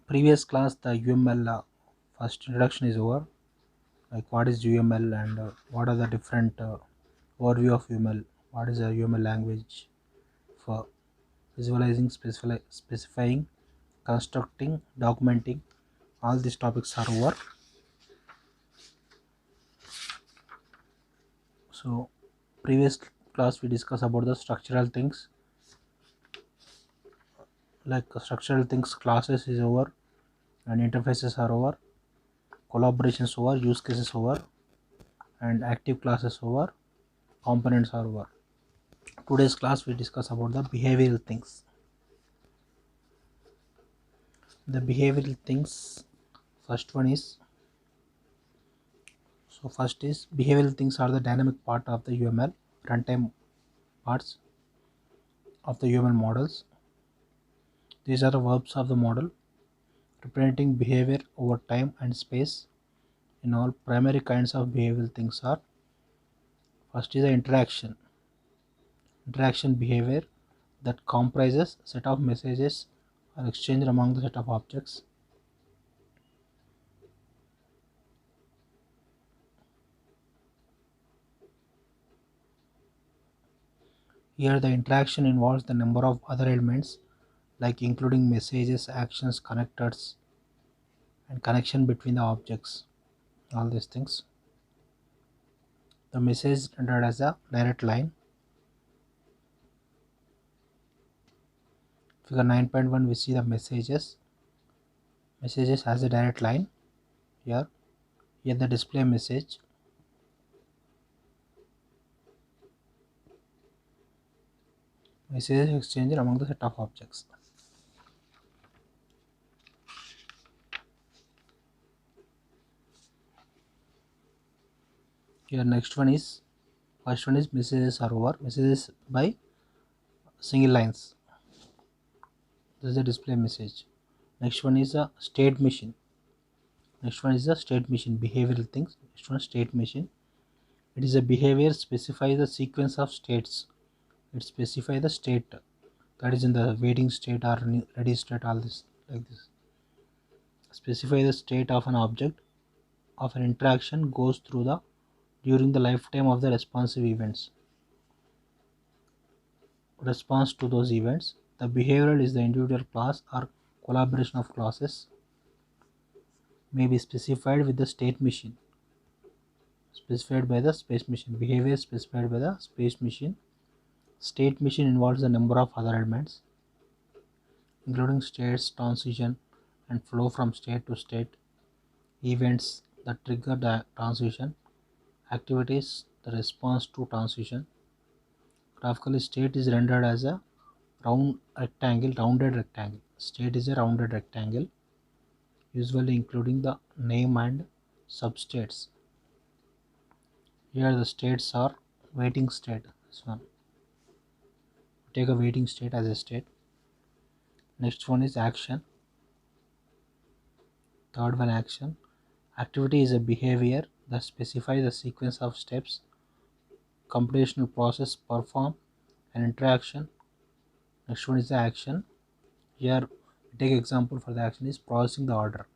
Previous class the UML first introduction is over, like what is UML and what are the different overview of UML, what is a UML language for visualizing, specifying, constructing, documenting. All these topics are over. So previous class we discussed about the structural things, like structural things, classes is over and interfaces are over, collaborations over, use cases over, and active classes over, components are over. Today's class we discuss about the behavioral things. The behavioral things, first one is, first is behavioral things are the dynamic part of the UML runtime parts of the UML models. These are the verbs of the model representing behavior over time and space. In all, primary kinds of behavioral things are, first is the interaction behavior that comprises set of messages are exchanged among the set of objects. Here the interaction involves the number of other elements, like including messages, actions, connectors, and connection between the objects, all these things. The message is rendered as a direct line. Figure 9.1 we see the messages as a direct line. Here the display message. Messages exchanged among the set of objects. Here next one is, first one is messages are over, messages by single lines. This is the display message. Next one is a state machine. Next one is the state machine, behavioral things. Next one, state machine. It is a behavior specifies the sequence of states. It specifies the state that is in the waiting state or ready state, all this like this. Specify the state of an object of an interaction goes through the during the lifetime of the responsive events. Response to those events. The behavioral is the individual class or collaboration of classes, may be specified with the state machine, specified by the space machine. Behavior specified by the space machine. State machine involves a number of other elements, including states, transition, and flow from state to state, events that trigger the transition, activities, the response to transition. Graphically, state is rendered as a rounded rectangle. State is a rounded rectangle, usually including the name and substates. Here the states are waiting state. This one. Take a waiting state as a state. Next one is action. Third one, action. Activity is a behavior that specifies the sequence of steps computational process perform an interaction. Next one is the action. Here take example for the action is processing the order.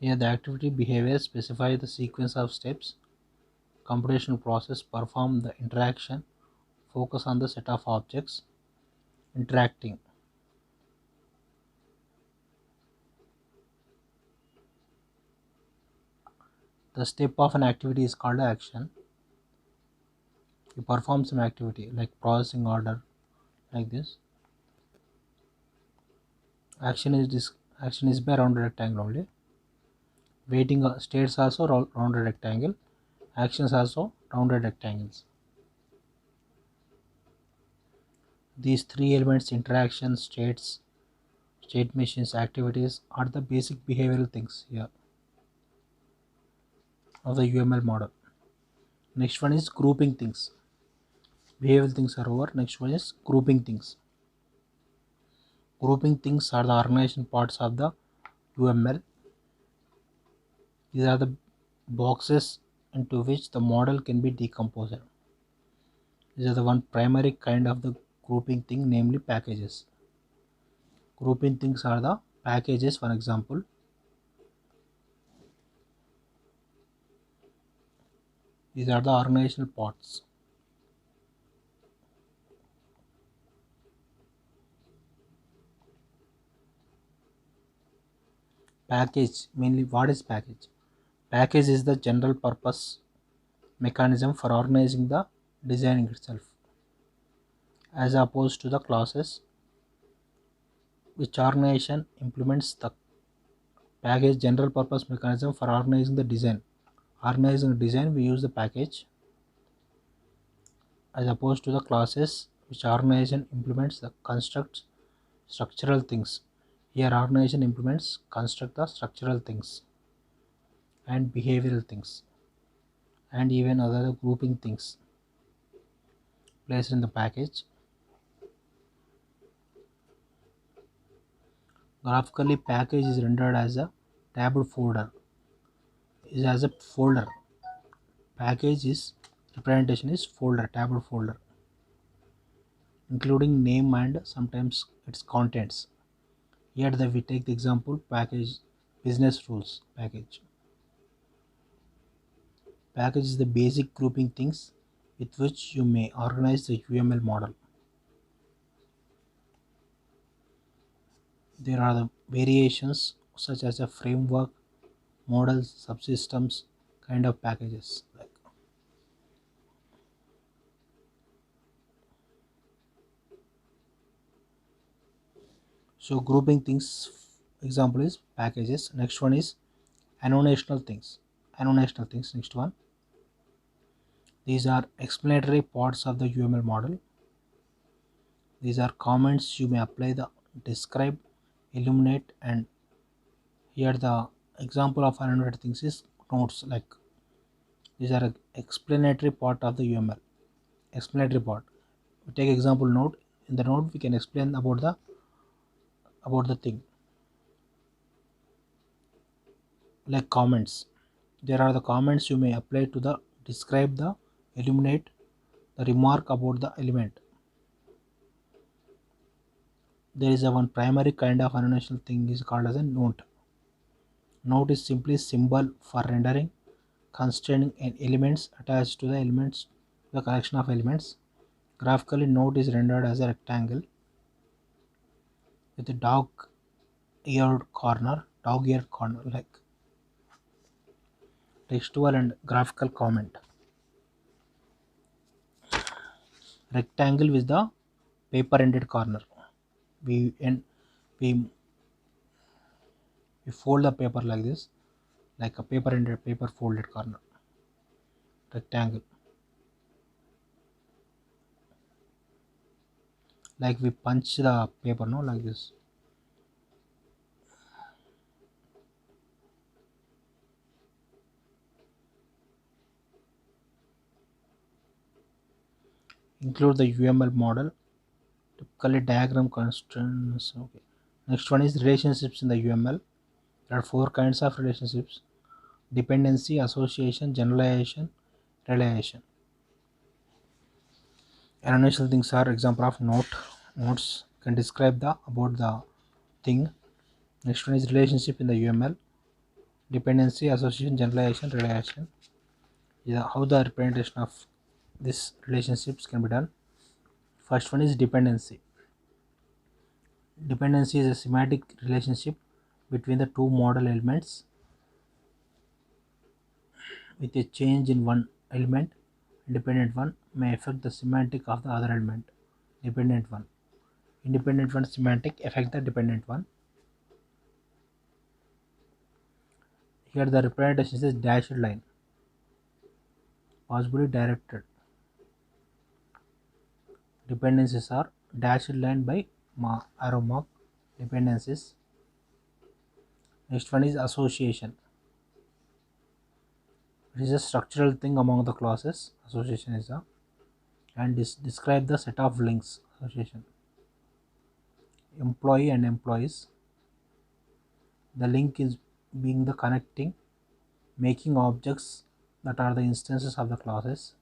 Here the activity behavior specifies the sequence of steps computational process perform the interaction, focus on the set of objects interacting. The step of an activity is called action. You perform some activity like processing order, like this. Action is by rounded rectangle only. Waiting states also rounded rectangle. Actions also rounded rectangles. These three elements, interaction, states, state machines, activities, are the basic behavioral things here of the UML model. Next one is grouping things. Behavioral things are over. Next one is grouping things. Grouping things are the organization parts of the UML. These are the boxes into which the model can be decomposed. These are the one primary kind of the grouping thing, namely packages. Grouping things are the packages. For example, these are the organizational parts. Package, mainly what is package? Package is the general purpose mechanism for organizing the design itself, as opposed to the classes which organization implements the package general purpose mechanism for organizing the design. Organizing the design, we use the package, as opposed to the classes which organization implements the constructs structural things. Here organization implements construct the structural things and behavioral things and even other grouping things placed in the package. Graphically, package is rendered as a tabbed folder. Is as a folder. Package is representation is folder, tabbed folder, including name and sometimes its contents. Here we take the example package business rules package. Package is the basic grouping things with which you may organize the UML model. There are the variations such as a framework, models, subsystems kind of packages. So grouping things example is packages. Next one is annotational things. Annotational things. Next one. These are explanatory parts of the UML model. These are comments you may apply the describe, illuminate, and here the example of annotated things is notes. Like these are explanatory part of the UML. Explanatory part. We take example note. In the note we can explain about the thing. Like comments. There are the comments you may apply to the describe the illuminate the remark about the element. There is a one primary kind of annotational thing is called as a note. Note is simply symbol for rendering constraining elements attached to the elements, the collection of elements. Graphically, note is rendered as a rectangle with a dog-eared corner like textual and graphical comment. Rectangle with the paper-ended corner. We we fold the paper like this, like a paper-ended paper folded corner. Rectangle. Like we punch the paper, no, like this. Include the UML model, typically diagram constraints. Okay. Next one is relationships in the UML. There are four kinds of relationships: dependency, association, generalization, relation. Annotational things are example of notes can describe the about the thing. Next one is relationship in the UML, dependency, association, generalization, relation. Yeah, how the representation of these relationships can be done. First one is dependency. Dependency is a semantic relationship between the two model elements. With a change in one element, independent one may affect the semantic of the other element, dependent one. Independent one semantic affect the dependent one. Here the representation is dashed line, possibly directed. Dependencies are dashed line by arrow mark dependencies. Next one is association. It is a structural thing among the classes. Association is a and describe the set of links. Association. Employee and employees. The link is being the connecting, making objects that are the instances of the classes.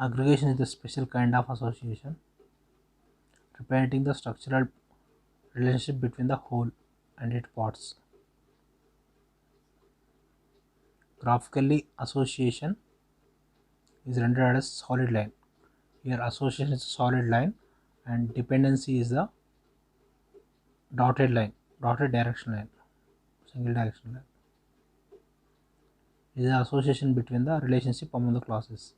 Aggregation is the special kind of association. representing the structural relationship between the whole and its parts. Graphically, association is rendered as solid line. Here association is a solid line and dependency is the dotted line, dotted direction line, single direction line. Is the association between the relationship among the classes.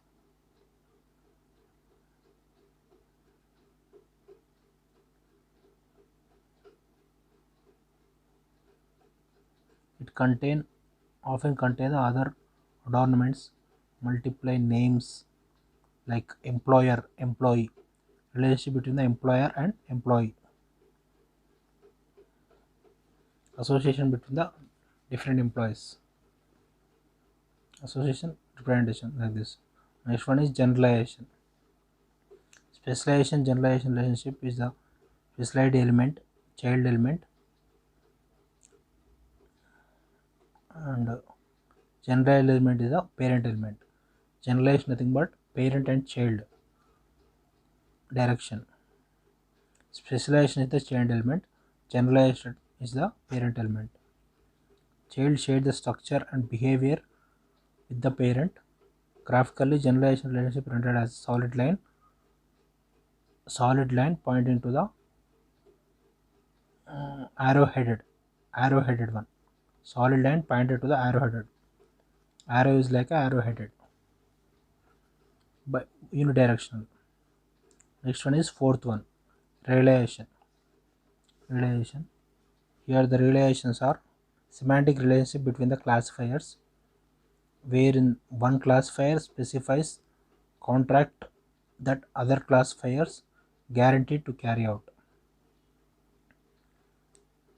It often contain the other adornments, multiply names like employer, employee, relationship between the employer and employee, association between the different employees, association representation like this. Next one is generalization. Specialization generalization relationship is the specialized element, child element, and generalized element is the parent element. Generalized nothing but parent and child direction. Specialization is the child element, generalization is the parent element. Child shared the structure and behavior with the parent. Graphically, generalization relationship rendered as solid line pointing to the arrow-headed one. Solid line pointed to the arrow-headed. Arrow is like a arrow-headed, but unidirectional. Next one is fourth one, realization. Here the realizations are semantic relationship between the classifiers, wherein one classifier specifies contract that other classifiers guaranteed to carry out.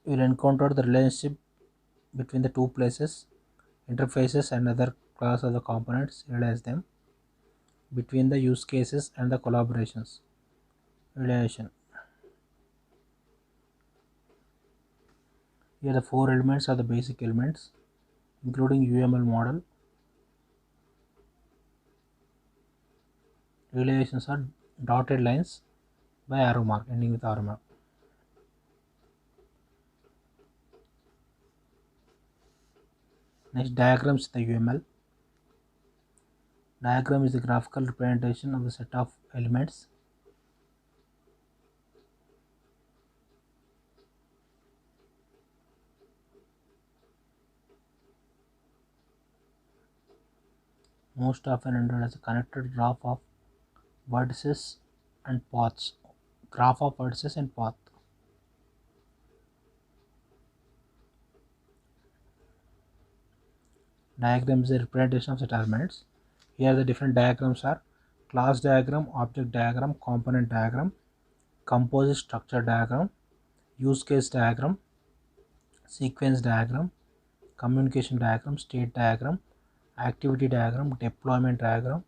You will encounter the relationship between the two places, interfaces and other class of the components, realize them, between the use cases and the collaborations. Realization. Here the four elements are the basic elements, including UML model. Realizations are dotted lines by arrow mark, ending with arrow mark. Next, diagrams in the UML. Diagram is the graphical representation of the set of elements. Most often rendered as a connected graph of vertices and paths. Graph of vertices and path. Diagram is a representation of set elements. Here the different diagrams are class diagram, object diagram, component diagram, composite structure diagram, use case diagram, sequence diagram, communication diagram, state diagram, activity diagram, deployment diagram,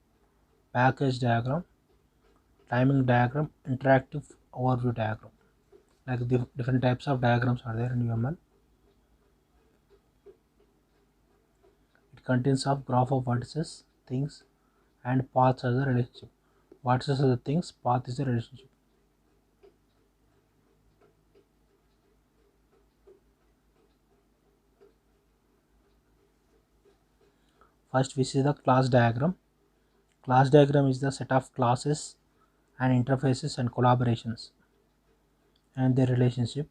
package diagram, timing diagram, interactive overview diagram. Like the different types of diagrams are there in UML. It contains of graph of vertices, things, and paths as a relationship. Vertices are the things, path is the relationship. First we see the class diagram. Class diagram is the set of classes and interfaces and collaborations and their relationship.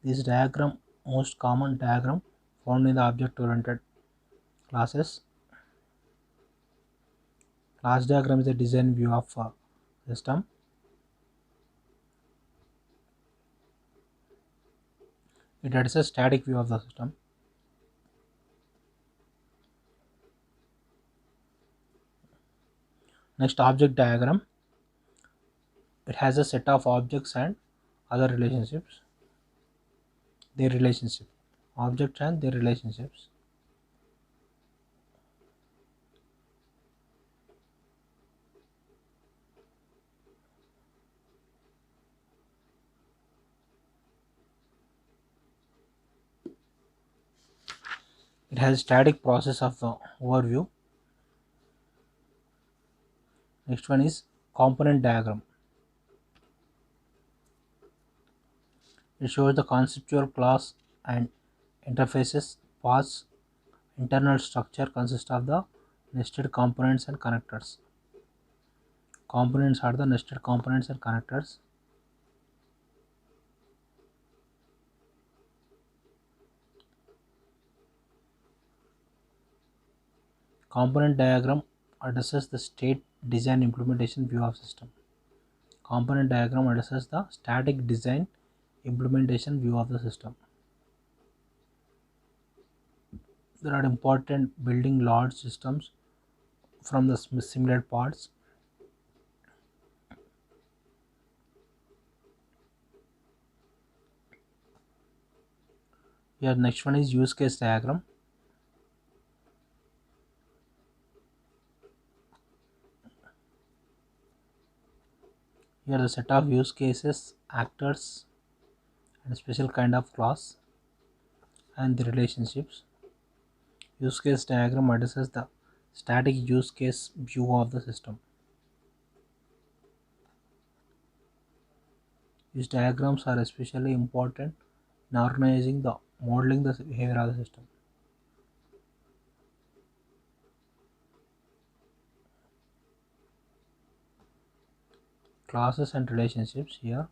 This diagram most common diagram found in the object oriented classes. Class diagram is a design view of a system. It is a static view of the system. Next, object diagram. It has a set of objects and other relationships. Their relationship. Objects and their relationships. It has static process of the overview. Next one is component diagram. It shows the conceptual class and interfaces. Paths internal structure consists of the nested components and connectors. Components are the nested components and connectors. Component diagram addresses the state design implementation view of system. Component diagram addresses the static design implementation view of the system. There are important building large systems from the simulated parts. Here next one is use case diagram. Here the set of use cases, actors and special kind of class and the relationships. Use case diagram addresses the static use case view of the system. These diagrams are especially important in organizing the modeling the behavior of the system. Classes and relationships here.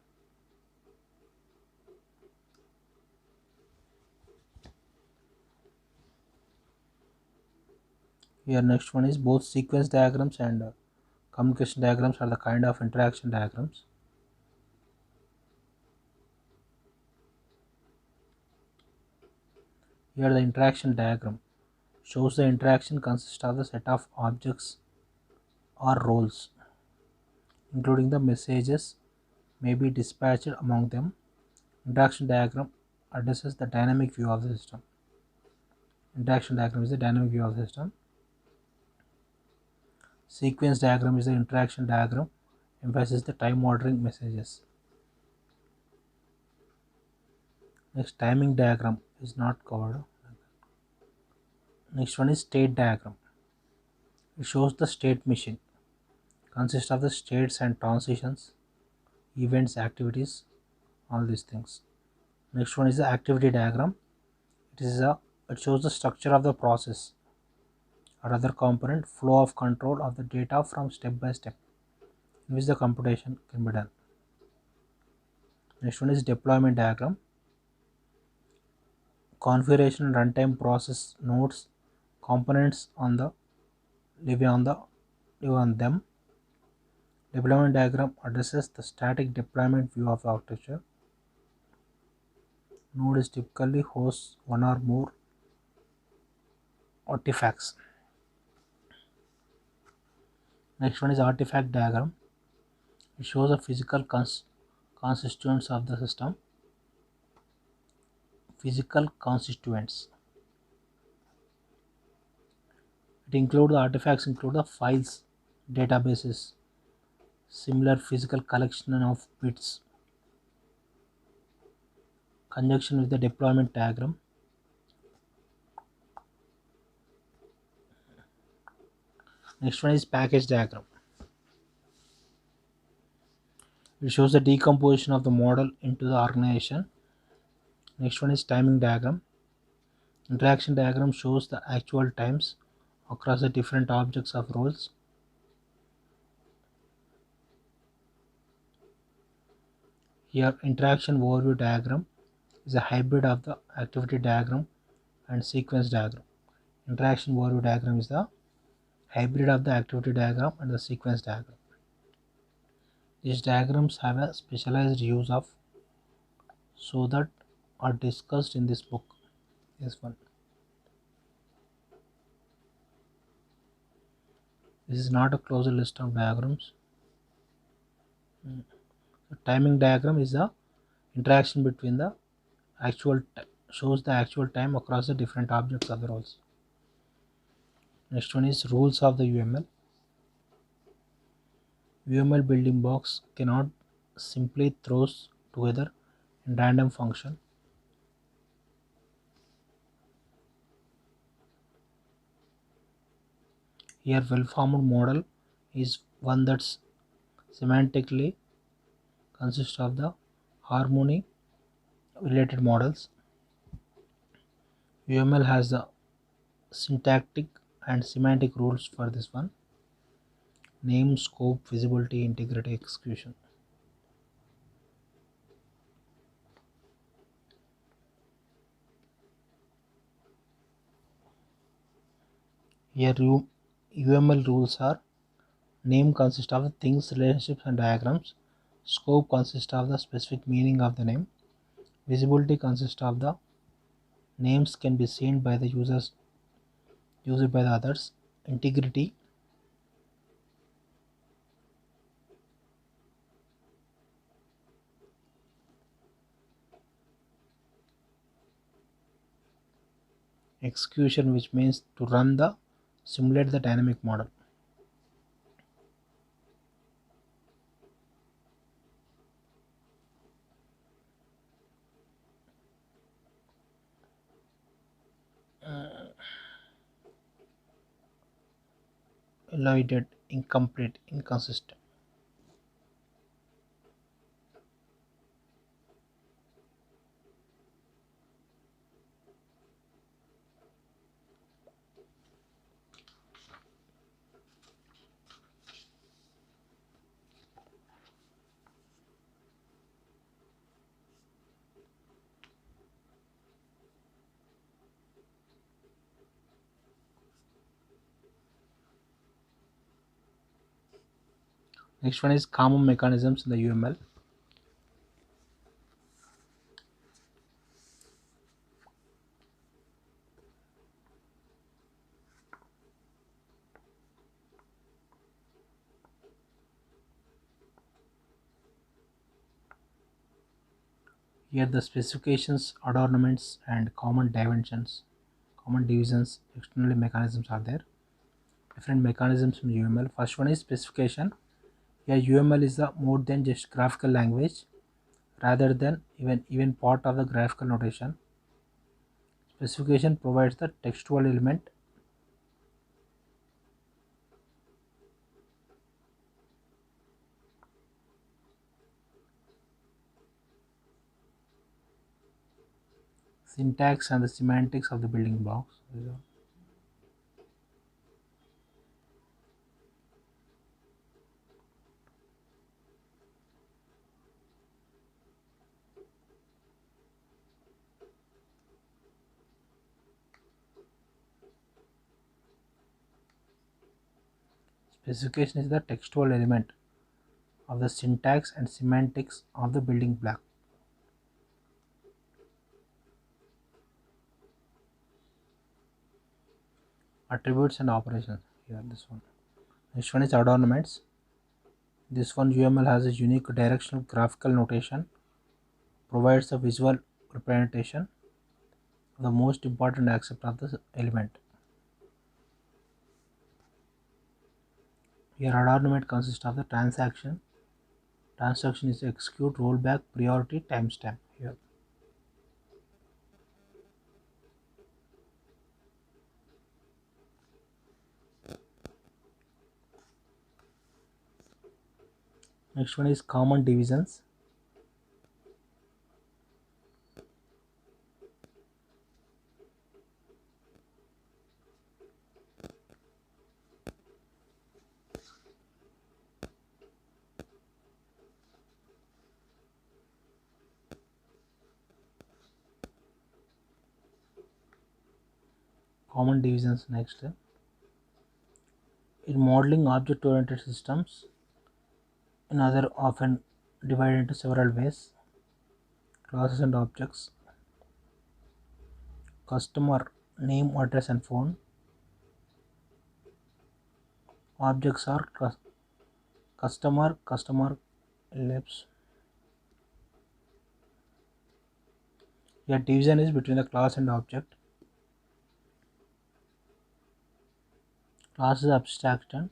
Here next one is both sequence diagrams and communication diagrams are the kind of interaction diagrams. Here the interaction diagram shows the interaction consists of the set of objects or roles, including the messages may be dispatched among them. Interaction diagram addresses the dynamic view of the system. Interaction diagram is the dynamic view of the system. Sequence diagram is the interaction diagram, emphasizes the time ordering messages. Next, timing diagram is not covered. Next one is state diagram. It shows the state machine, consists of the states and transitions, events, activities, all these things. Next one is the activity diagram. It shows the structure of the process. Another component, flow of control of the data from step by step in which the computation can be done. Next one is deployment diagram. Configuration and runtime process nodes, components on the live on them. Deployment diagram addresses the static deployment view of the architecture. Node is typically hosts one or more artifacts. Next one is artifact diagram. It shows the physical constituents of the system. Physical constituents. It includes the artifacts include the files, databases, similar physical collection of bits. Conjunction with the deployment diagram. Next one is package diagram. It shows the decomposition of the model into the organization. Next one is timing diagram. Interaction diagram shows the actual times across the different objects of roles. Here interaction overview diagram is a hybrid of the activity diagram and sequence diagram. Interaction overview diagram is the hybrid of the activity diagram and the sequence diagram. These diagrams have a specialized use of so that are discussed in this book. This one. This is not a closed list of diagrams. The timing diagram is the interaction between the shows the actual time across the different objects of the roles. Next one is rules of the UML. UML building blocks cannot simply throws together in random function. Here well-formed model is one that's semantically consists of the harmony related models. UML has the syntactic and semantic rules for this one: name, scope, visibility, integrity, execution. Here UML rules are: name consists of the things, relationships and diagrams. Scope consists of the specific meaning of the name. Visibility consists of the names can be seen by the users used by the others. Integrity execution, which means to run the simulate the dynamic model. Elided, incomplete, inconsistent. Next one is common mechanisms in the UML. Here the specifications, adornments and common dimensions, common divisions, external mechanisms are there. Different mechanisms in UML. First one is specification. Here UML is the more than just graphical language, rather than even part of the graphical notation. Specification provides the textual element. Syntax and the semantics of the building blocks. Specification is the textual element of the syntax and semantics of the building block. Attributes and operations. Here this one. Next one is adornments. This one UML has a unique directional graphical notation, provides a visual representation of the most important aspect of the element. Here adornment consists of the transaction. Transaction is execute, rollback, priority, timestamp. Here next one is common divisions. Common divisions next. In modeling object-oriented systems, another often divided into several ways: classes and objects, customer name, address and phone. Objects are customer ellipse. Here division is between the class and object. Class is abstraction.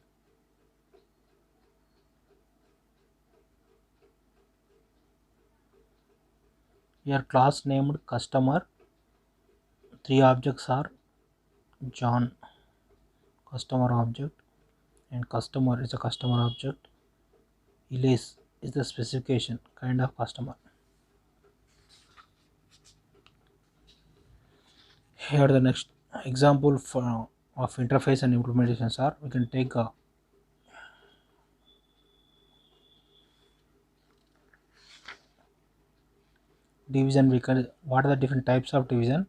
Here class named customer. Three objects are John, customer object, and customer is a customer object. Elise is the specification kind of customer. Here the next example of interface and implementations are, we can take a division. We can, what are the different types of division?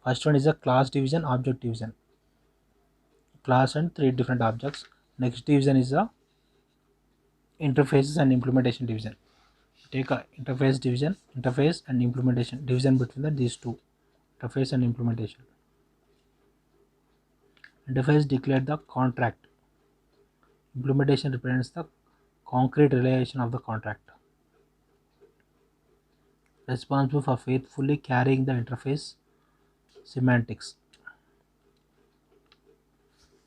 First one is a class division, object division, class and three different objects. Next division is a interfaces and implementation division. Take a interface division, interface and implementation division between these two, interface and implementation. Interface declared the contract, implementation represents the concrete realization of the contract, responsible for faithfully carrying the interface semantics.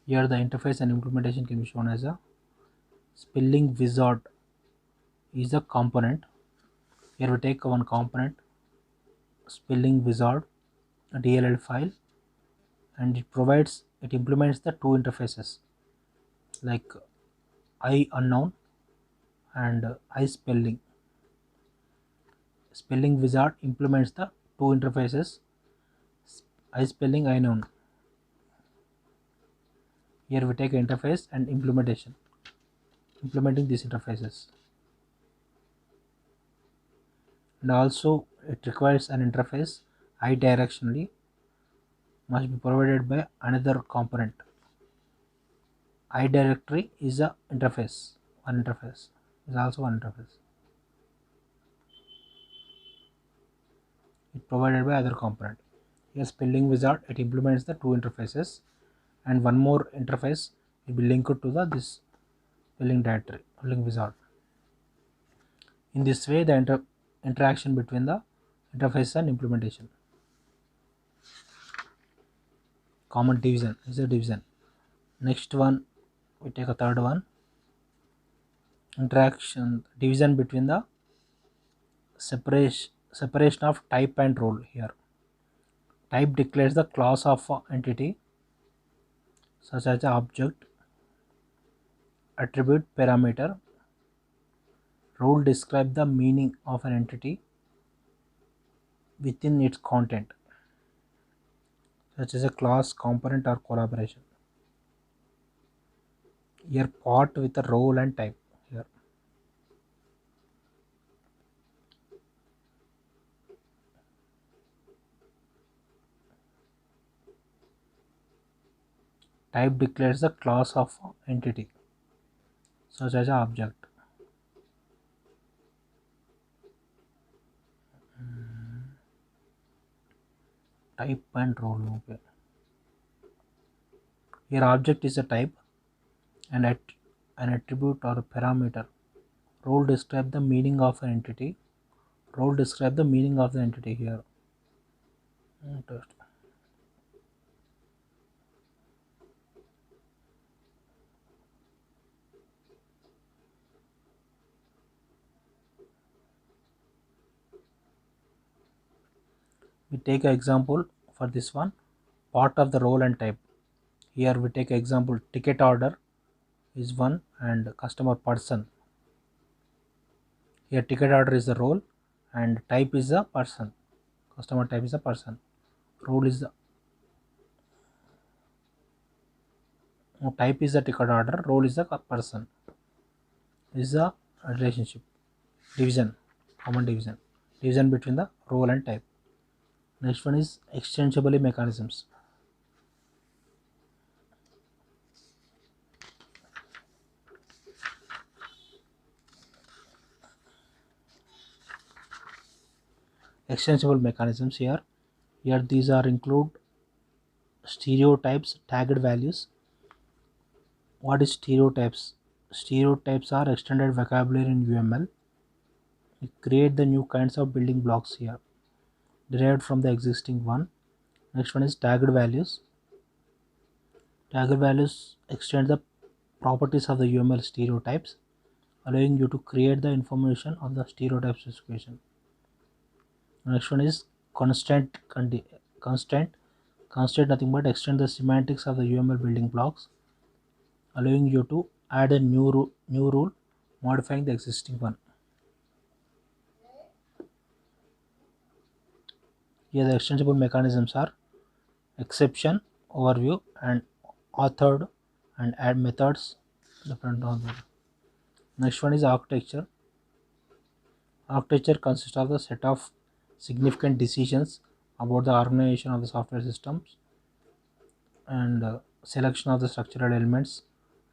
Here the interface and implementation can be shown as a spelling wizard is a component. Here we take one component, spelling wizard, a DLL file, and it implements the two interfaces like I unknown and I spelling. Spelling wizard implements the two interfaces, I spelling, I known. Here we take interface and implementation, implementing these interfaces. And also it requires an interface I directionally must be provided by another component. I directory is a interface, one interface is also one interface. It provided by other component. Here spelling wizard, it implements the two interfaces, and one more interface will be linked to the this spelling directory, spelling wizard. In this way the interaction between the interface and implementation. Common division is a division. Next one, we take a third one, interaction division between the separation of type and role. Here type declares the class of an entity such as object, attribute, parameter. Role describe the meaning of an entity within its content, such as a class, component or collaboration. Here part with a role and type. Here type declares the class of entity such as object. Type and role. Okay. Here object is a type and an attribute or a parameter. Role describe the meaning of an entity. Role describe the meaning of the entity here. We take an example for this one, part of the role and type. Here we take example, ticket order is one and customer person. Here ticket order is the role and type is a person, customer type is a person, role is the type is the ticket order, role is the person. This is a relationship division, common division between the role and type. Next one is extensibility mechanisms. Extensible mechanisms here these are include stereotypes, tagged values. What is stereotypes? Stereotypes are extended vocabulary in UML. We create the new kinds of building blocks here derived from the existing one. Next one is tagged values. Tagged values extend the properties of the UML stereotypes, allowing you to create the information of the stereotype specification. Next one is constant. Constant nothing but extend the semantics of the UML building blocks, allowing you to add a new rule modifying the existing one. Here the extensible mechanisms are exception, overview, and authored and add methods. Different on there. Next one is architecture. Architecture consists of the set of significant decisions about the organization of the software systems and selection of the structural elements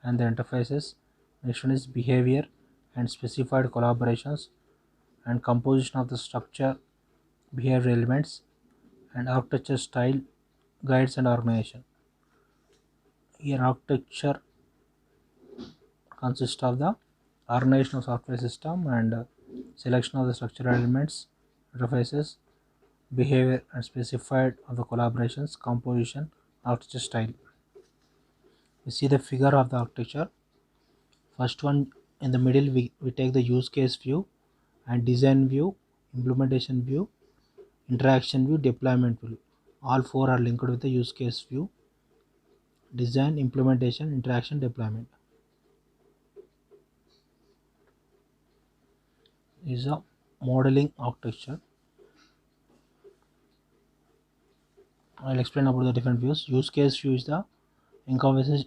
and the interfaces. Next one is behavior and specified collaborations and composition of the structure, behavior elements, and architecture style, guides, and organization. Here, architecture consists of the organization of software system and selection of the structural elements, interfaces, behavior, and specified of the collaborations, composition, architecture style. We see the figure of the architecture. First one in the middle, we take the use case view and design view, implementation view, interaction view, deployment view. All four are linked with the use case view: design, implementation, interaction, deployment. Is a modeling architecture. I'll explain about the different views. Use case view is the encompasses.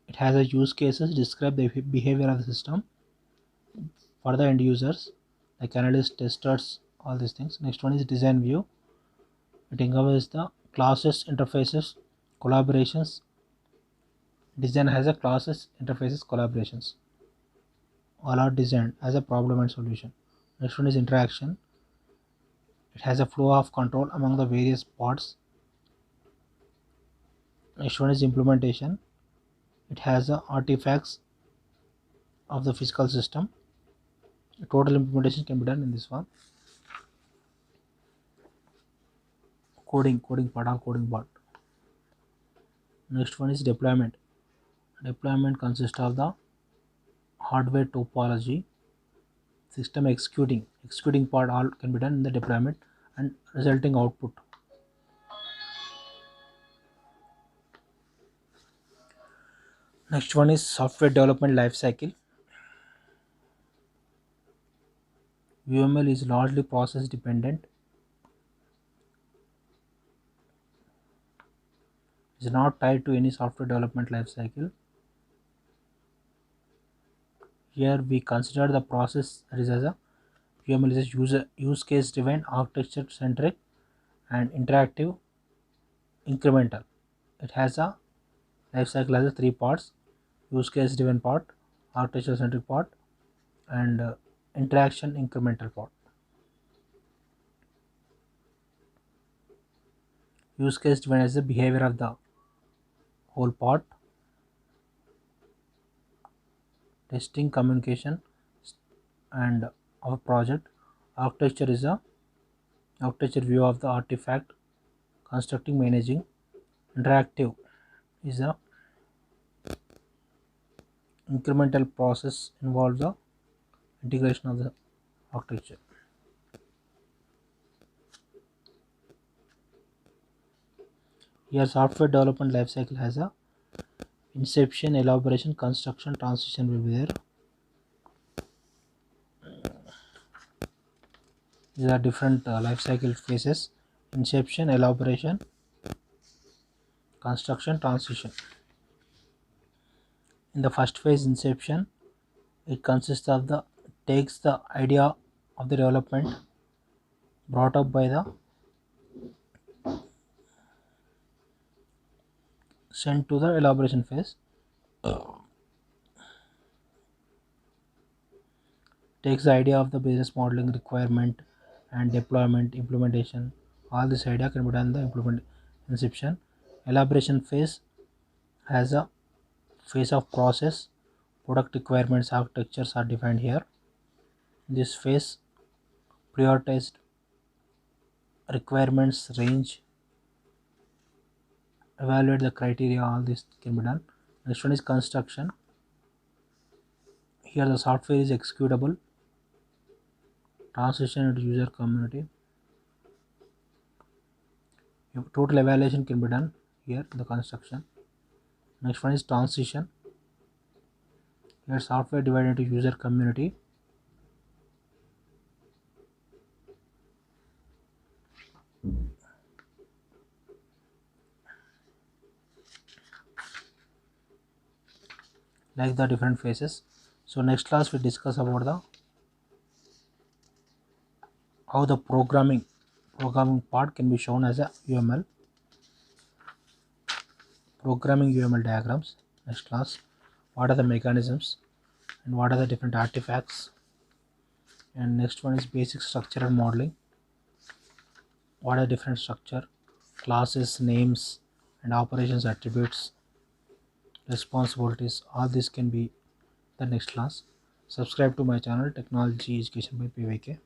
It has a use cases describe the behavior of the system for the end users, like analysts, testers, all these things. Next one is design view. It encompasses the classes, interfaces, collaborations. Design has a classes, interfaces, collaborations. All are designed as a problem and solution. Next one is interaction. It has a flow of control among the various parts. Next one is implementation. It has the artifacts of the physical system. Total implementation can be done in this one. Coding part or coding part. Next one is deployment. Deployment consists of the hardware topology, system executing part all can be done in the deployment and resulting output. Next one is software development lifecycle. UML is largely process dependent. It is not tied to any software development lifecycle. Here we consider the process that is as a UML is a use case driven, architecture centric, and interactive, incremental. It has a lifecycle has a three parts: use case driven part, architecture centric part, and interaction incremental part. Use case driven as the behavior of the whole part, testing, communication, and our project. Architecture is a architecture view of the artifact, constructing, managing. Interactive is a incremental process involves the integration of the architecture. Here software development lifecycle has a inception, elaboration, construction, transition will be there. These are different life cycle phases: inception, elaboration, construction, transition. In the first phase, inception, it consists of the takes the idea of the development brought up by the sent to the elaboration phase, takes the idea of the business modeling requirement and deployment, implementation. All this idea can be done in the implement inception. Elaboration phase has a phase of process, product requirements, architectures are defined here. In this phase, prioritized requirements range, evaluate the criteria, all this can be done. Next one is construction. Here the software is executable, transition into user community. Total evaluation can be done here in the construction. Next one is transition. Here software divided into user community. like the different phases. So next class we discuss about the how the programming part can be shown as a UML, programming UML diagrams. Next class, what are the mechanisms and what are the different artifacts. And next one is basic structure and modeling. What are different structure, classes, names and operations, attributes, responsibilities. All this can be the next class. Subscribe to my channel Technology Education by PYK.